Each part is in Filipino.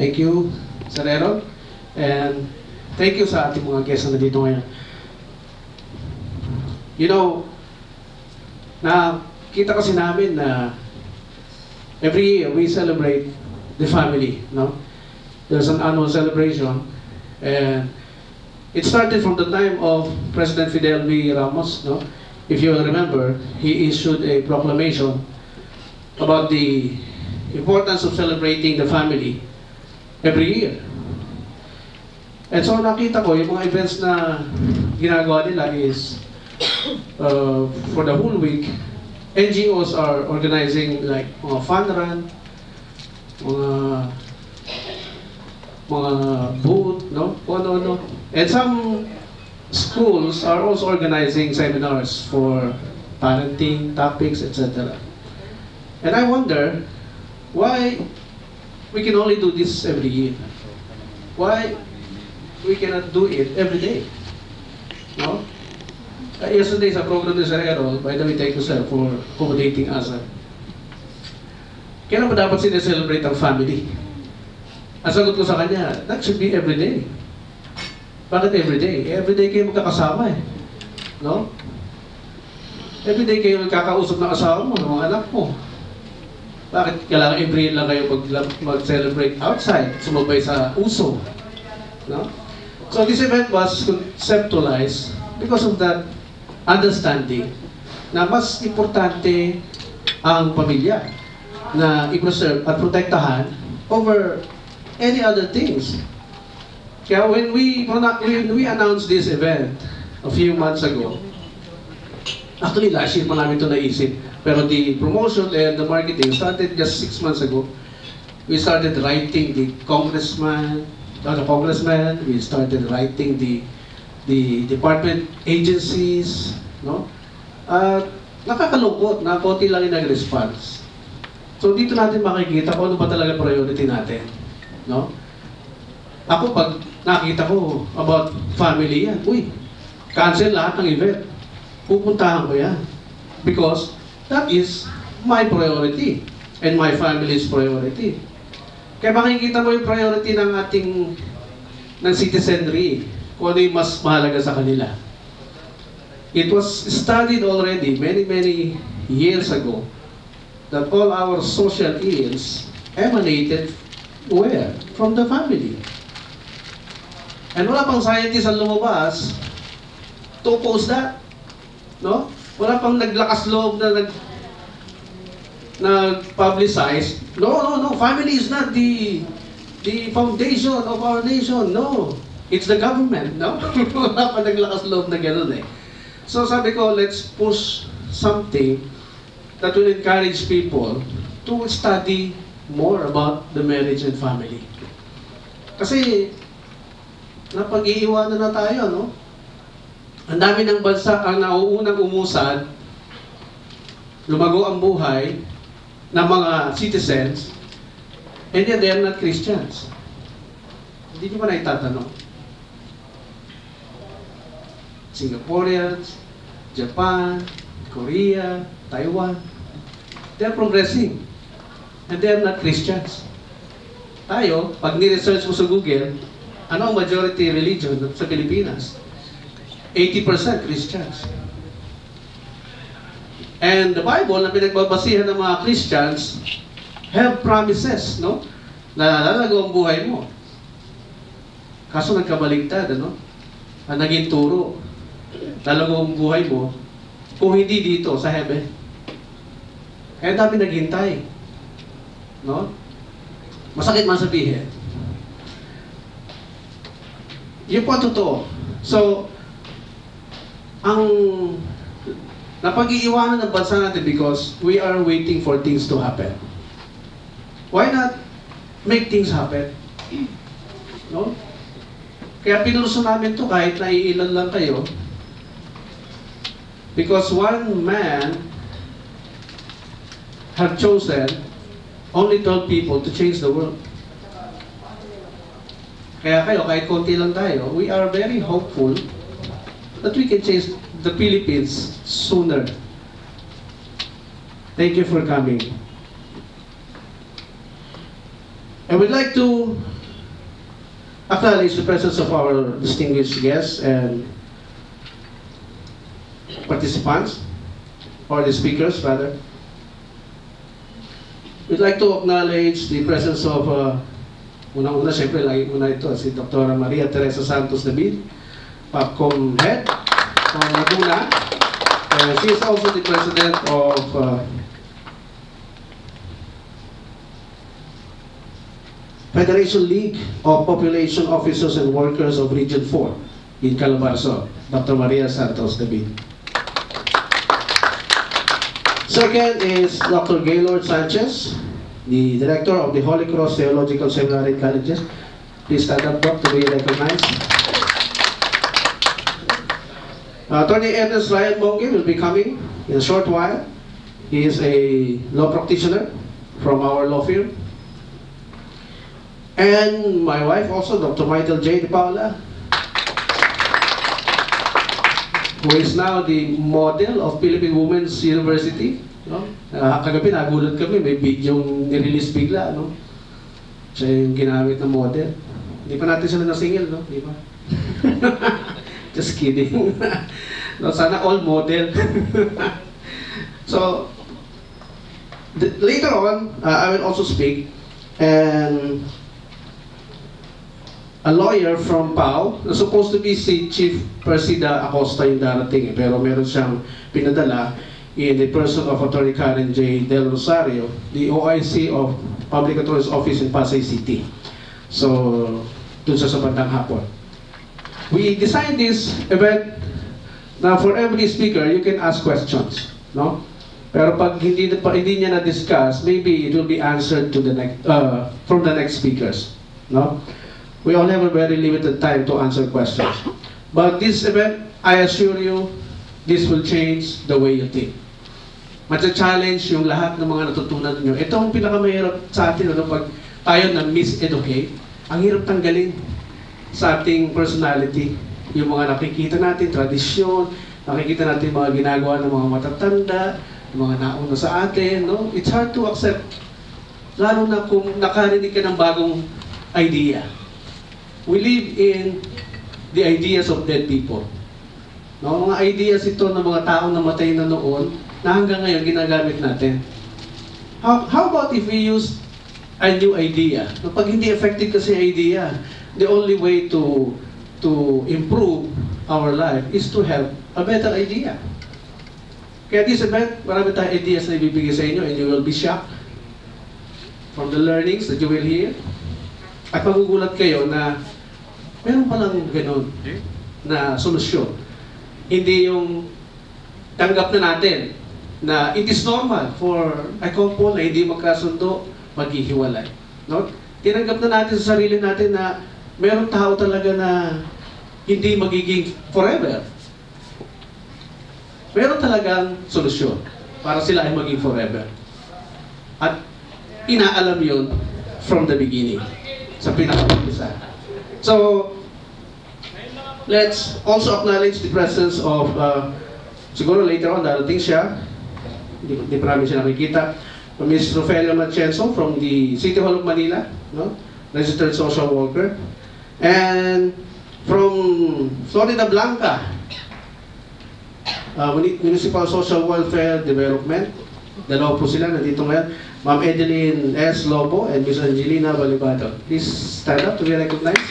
Thank you, Sir Aaron. And thank you sa ating mga guests na nandito ngayon. You know, nakita kasi namin na every year we celebrate the family, no? There's an annual celebration, and it started from the time of President Fidel V. Ramos, no? If you remember, he issued a proclamation about the importance of celebrating the family every year. And so nakita ko, yung mga events na ginagawa nila is for the whole week, NGOs are organizing like mga fun run, mga booth, no? Ano. And some schools are also organizing seminars for parenting topics, etc. And I wonder why we can only do this every year. Why we cannot do it every day? No? Yesterday sa program ni Sir Errol, by the way, thank you sir for accommodating us. Kailan ba dapat sineselebrate ang family? Ang sagot ko sa kanya, that should be every day. Bakit every day? Every day kayo magkakasama eh. No? Every day kayo magkakausap ng asawa mo, ng mga anak mo. Bakit kailangan every year lang kayo mag-celebrate outside, sumabay sa uso? No? So this event was conceptualized because of that understanding na mas importante ang pamilya na i-preserve at protektahan over any other things. Kaya when we announced this event a few months ago, actually last year pa namin ito naisip, pero the promotion and the marketing started just 6 months ago. We started writing the congressman, we started writing the department agencies, no? Nakakalungkot na konti lang yung nag-response. So dito natin makikita kung ano ba talaga priority natin, no? Ako pag nakita ko about family yan, cancel lahat ng event. Pupuntahan ko yan. Because that is my priority and my family's priority. Kaya makikita mo yung priority ng citizenry, kung ano yung mas mahalaga sa kanila. It was studied already many years ago that all our social ills emanated where? From the family. And wala pang scientist ang lumabas to oppose that. No? Wala pang naglakas loob na nag-publicize. No. Family is not the foundation of our nation. No. It's the government, no? Wala pa naglakas loob na gano'n eh. So sabi ko, let's push something that will encourage people to study more about the marriage and family. Kasi, napag-iiwanan na tayo, no? Ang dami ng bansa ang nauunang umusad, lumago ang buhay ng mga citizens, and yet they are not Christians. Hindi nyo ba naitatanong? Singaporeans, Japan, Korea, Taiwan, they are progressing. And they are not Christians. Tayo, pag ni-research mo sa Google, ano ang majority religion sa Pilipinas? 80% Christians. And the Bible na pinagbabasihan ng mga Christians have promises, no? Na lalago ang buhay mo. Kaso nagkabaligtad, ano? Ang naging turo, lalago ang buhay mo kung hindi dito sa heaven. Kaya dami naghintay. No? Masakit man sabihin. Yun po totoo. So, ang napag-iiwanan ng bansa natin because we are waiting for things to happen. Why not make things happen? No? Kaya pinurso namin to kahit naiilan lang kayo. Because one man have chosen only 12 people to change the world. Kaya kayo, kahit konti lang tayo, we are very hopeful that we can change the Philippines sooner. Thank you for coming. I would like to acknowledge the presence of our distinguished guests and participants, or the speakers rather. We'd like to acknowledge the presence of, unang-una, siyempre, lagi muna ito, si Dr. Maria Teresa Santos David, PAPCOM Head from Laguna. And she is also the President of Federation League of Population Officers and Workers of Region 4 in Calabarzon, Dr. Maria Santos David. Second is Dr. Gaylord Sanchez, the Director of the Holy Cross Theological Seminary Colleges. Please stand up, Doc, to be recognized. Attorney Ernest Ryan Bongi will be coming in a short while. He is a law practitioner from our law firm. And my wife also, Dr. Michael J. De Paula, who is now the model of Philippine Women's University. No? Kagabi nagulat kami, may video nirelease bigla. No? Siya yung ginamit na model. Hindi pa natin sila nasingil, no? Di ba? Just kidding. No, sana all model. So, later on, I will also speak. And a lawyer from PAO, na supposed to be si Chief Persida Acosta yung darating, pero meron siyang pinadala in the person of Attorney Karen J. Del Rosario, the OIC of Public Attorney's Office in Pasay City. So, dun sa bandang hapon. We designed this event na for every speaker, you can ask questions, no? Pero pag hindi niya na-discuss, maybe it will be answered to the next, from the next speakers, no? We all have a very limited time to answer questions. But this event, I assure you, this will change the way you think. Matcha-challenge yung lahat ng mga natutunan nyo. Ito ang pinakamahirap sa atin, ano, pag tayo na miseducate, ang hirap tanggalin sa ating personality. Yung mga nakikita natin, tradisyon, nakikita natin mga ginagawa ng mga matatanda, mga nauna sa atin, no? It's hard to accept. Lalo na kung nakarinig ka ng bagong idea. We live in the ideas of dead people. No, mga ideas ito ng mga taong namatay na noon na hanggang ngayon ginagamit natin. How about if we use a new idea? No, pag hindi effective kasi idea, the only way to improve our life is to have a better idea. Kaya this event, marami tayong ideas na ibibigay sa inyo and you will be shocked from the learnings that you will hear. At magugulat kayo na meron palang ganun na solusyon. Hindi yung tanggap na natin na it is normal for a couple na hindi magkasundo, maghihiwalay. No? Tinanggap na natin sa sarili natin na meron tao talaga na hindi magiging forever. Meron talagang solusyon para sila ay maging forever. At inaalam yun from the beginning. Sa pinaka-umpisa. So, let's also acknowledge the presence of, siguro later on, darating siya, hindi pa namin siya nakikita, Ms. Rofelia Machenso from the City Hall of Manila, no? Registered social worker. And from Florida Blanca, Municipal Social Welfare Development, dalawa po sila, nandito ngayon. Ma'am Edeline S. Lobo and Ms. Angelina Balibado. Please stand up to be recognized.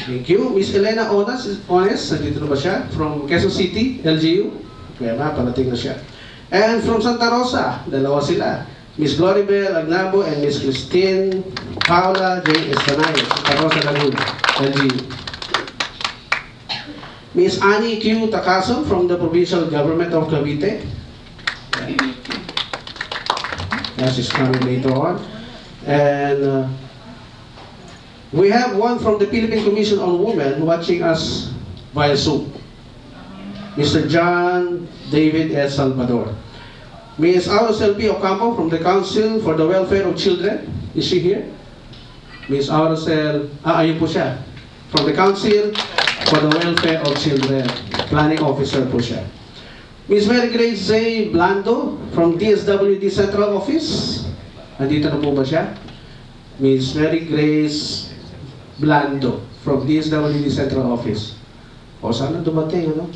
Thank you. Ms. Elena Ones, nandito na ba siya? From Quezon City, LGU. Kaya parating na siya. And from Santa Rosa, dalawa sila. Ms. Gloribel Agnabo and Ms. Christine Paula J. Estanay, Santa Rosa, Laguna, LGU. Ms. Annie Q. Takason from the Provincial Government of Cavite. Yes, she's coming later on. And we have one from the Philippine Commission on Women watching us via Zoom. Mr. John David S. Salvador. Ms. Aurocel P. Ocampo from the Council for the Welfare of Children. Is she here? Ms. Aurocel, ayun po siya. From the Council for the Welfare of Children. Planning Officer po siya. Miss Mary Grace J. Blando from DSWD Central Office. Nandito na po ba siya? Miss Mary Grace Blando from DSWD Central Office. O, sana dumating, ano?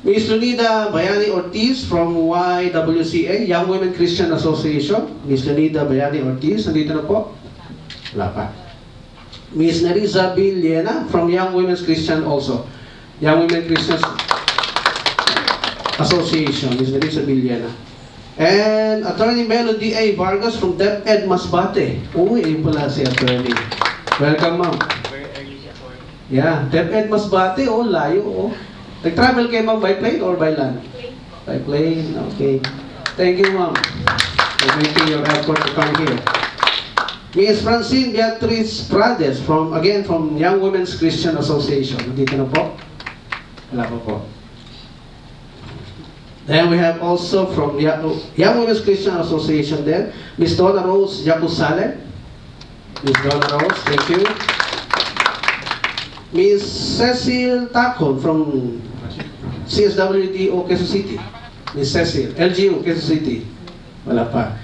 Miss Lunida Bayani Ortiz from YWCA, Young Women Christian Association. Miss Lunida Bayani Ortiz, nandito na po? Wala pa. Miss Nariza Villena from Young Women's Christian also. Young Women Christian Association, Miss Nariza Villena. And Attorney Melody A. Vargas from DepEd Masbate. Uy, ayun pala si Attorney. Welcome, ma'am. Yeah, DepEd Masbate, oh, layo, oh. Nag-travel kayo, ma'am, by plane or by land? By plane, okay. Thank you, ma'am, for making your effort to come here. Miss Francine Beatriz Prades, from Young Women's Christian Association. Nandito na po? Wala pa po. Then we have also from Young Women's Christian Association then, Miss Donna Rose Jacusale. Miss Donna Rose, thank you. Miss Cecil Tacon from CSWDO Quezon City. Miss Cecil, LGU Quezon City. Wala pa.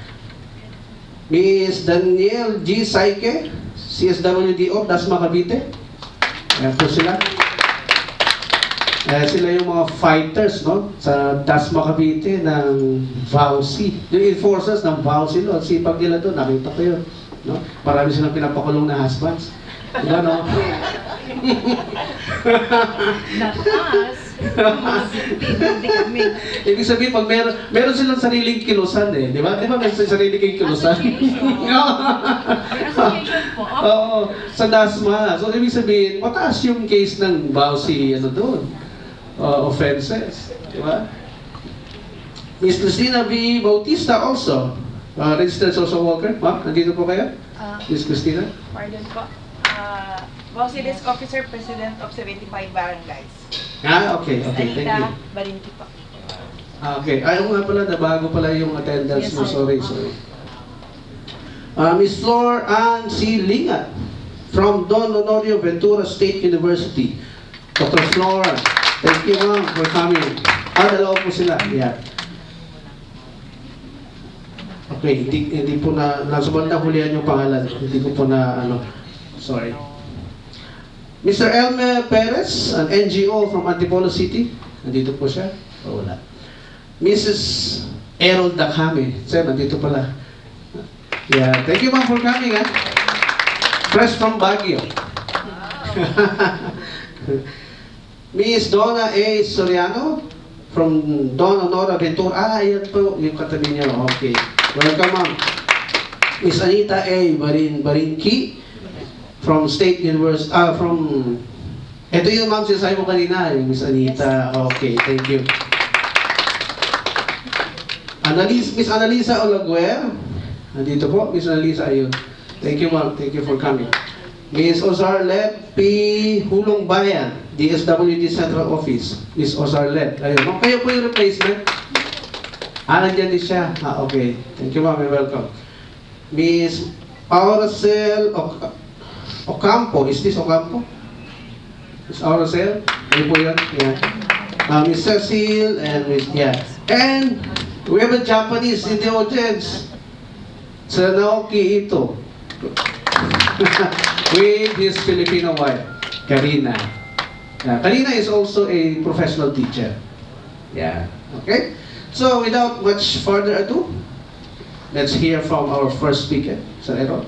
Miss Danielle G. Saike, CSWDO Dasma Cavite. Ayan po sila. Sila yung mga fighters, no? Sa Dasma Cavite ng VAUSI. Yung enforcers ng VAUSI, no? Sipag nila doon, nakita ko yun. No? Marami silang pinapakulong na husbands. Diba, no? Ibig sabihin, pag meron silang sariling kilusan eh. Di ba? Di ba may sariling kilusan? Oo, sa DASMA. So, ibig sabihin, mataas yung case ng VAUSI, ano doon? Offenses. Di ba? Miss Cristina V. Bautista also. Registered social worker. Ma'am, nandito po kayo? Miss Cristina? Pardon po. VAUSI Desk Officer, President of 75 Barangays. Okay. Thank you. Anita Barinti po. Okay. Ayaw nga pala, nabago pala yung attendance mo. Sorry. Miss Flor Ann C. Lingat from Don Honorio Ventura State University. Dr. Flora, thank you, ma'am, for coming. Dalawa po sila. Yeah. Okay, hindi po na, nasa bandang hulihan yung pangalan. Hindi ko po na, sorry. Mr. Elmer Perez, an NGO from Antipolo City. Nandito po siya. Wala. Mrs. Errol Dakame. Sir, nandito pala. Yeah, thank you, ma'am, for coming. Fresh from Baguio. Miss Donna A. Soriano from Don Honora Ventura. Yan po yung katabi niya. Okay. Welcome, ma'am. Miss Anita A. Barinki from State University, ito yung ma'am sinasabi mo kanina, yung Miss Anita. Okay, thank you. Miss Annalisa Olaguer. Nandito po, Miss Annalisa, ayun. Thank you, ma'am. Thank you for coming. Miss Ozarlet P. Hulong Bayan, DSWD Central Office. Miss Ozarlet. Ayun. Ma'am, kayo po yung replacement? Nandiyan din siya. Okay. Thank you, ma'am. You're welcome. Miss Auracel Ocampo. Is this Ocampo? Miss Auracel? Ayun po yan. Yeah. Miss Cecil and Miss, yeah. And we have a Japanese in the audience. Sir Naoki Ito. With his Filipino wife, Karina. Karina is also a professional teacher. Yeah. Okay? So, without much further ado, let's hear from our first speaker, Sir Errol.